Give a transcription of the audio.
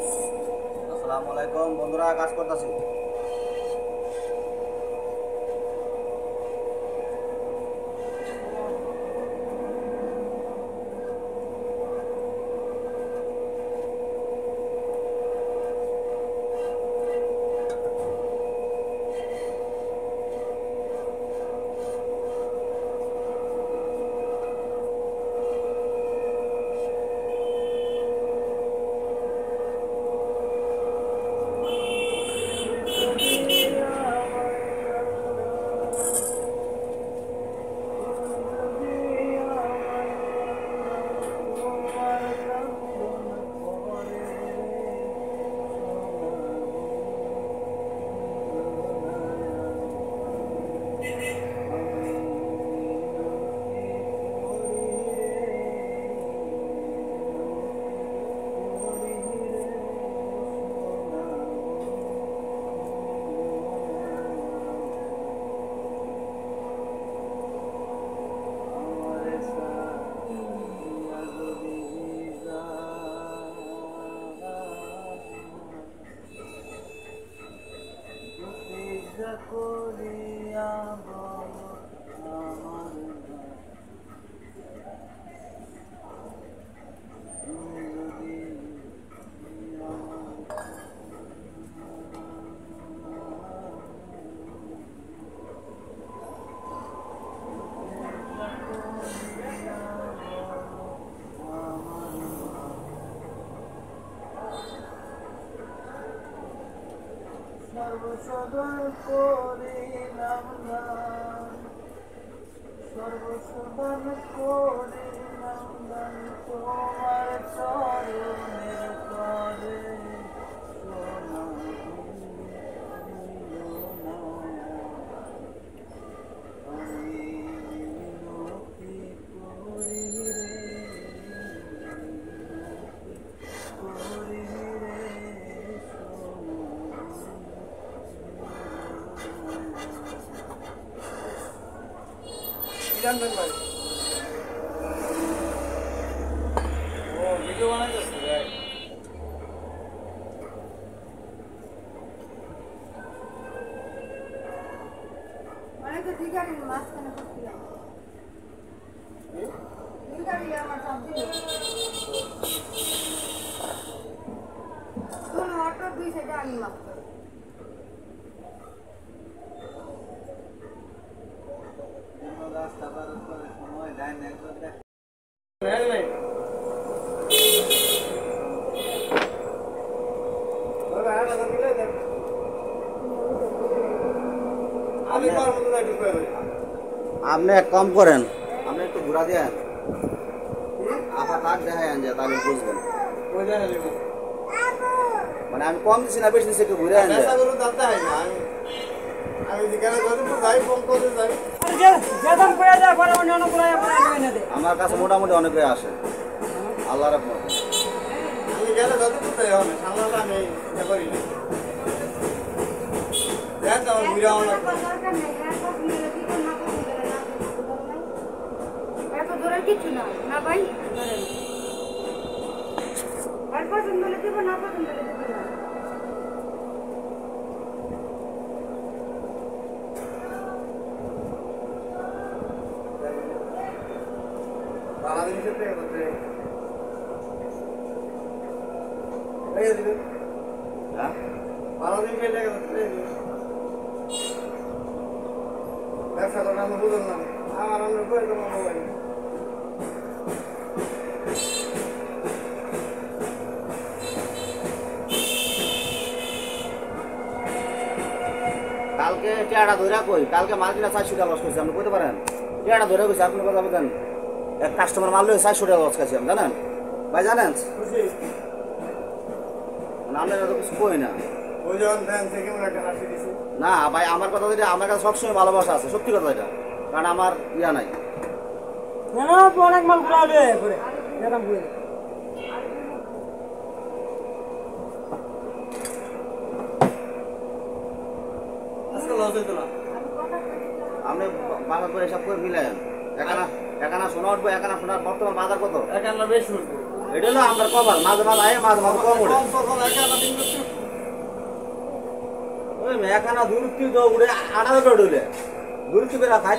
আসসালামু আলাইকুম বন্ধুরা, কাজ করতেছি। সর্বসদন করিলাম না, সর্বসদন করিলাম না তোমার চরণের তরে সোনা আমি মিনতি করি রে, করি রে জানবেন ভাই। ও ভিডিও বানাইতেছে ভাই। মানে তো ঠিক আছে, মাঝখানে করছিলাম ঠিক আছে, আমার সব দিল কোন অটো দুই সেটা আমি মাপ করি। রাস্তা পার করার সময় ডাইন একদম আপনি এক কম করেন, আপনি একটু ঘুরা দেন, আপনার কাজ দেখায় যায় তাহলে বুঝবেন। মানে আমি কম দিচ্ছি না, বেশি দিচ্ছি, একটু ঘুরে আন আমার কাছে মোটামুটি অনেকে আসে আল্লাহ রহমত। কিছু না না ভাই, পছন্দ হলে দেবো, না পছন্দ হলে দেবো না। ব্যবসা করেন আমি বুঝুন না, আমার আমরা করে দেবো মোবাইল। কালকে টেয়াটা ধরে কই, কালকে মাল কিনা 400 টাকা লস করছি, আপনি কইতে পারেন? টেয়াটা ধরে কইছি, আপনি কথা বলেন। এক কাস্টমার মাল লই 400 টাকা লস খাইছি আমি, জানেন ভাই? জানেন মানে আমরা তো কিছু কই না। না ভাই, আমার কথা যেটা, আমার কাছে সবসময় ভালোবাসা আছে, সত্যি কথা এটা, কারণ আমার ইয়া নাই। অনেক মাল ঘুরাবে আপনি বাংলা করে হিসাব করে মিলেন, একানা শোনা উঠবো, একানা শোনার বর্তমান বাজার কত? একান্ন বেশি উঠবো। এটা হলো আমার কপাল, মাঝে মাঝে আয় মাঝে মাঝে কম উঠে। ওই মেখানা দূরত্ব উড়ে 18 উঠলে দূরত্ব করে খাই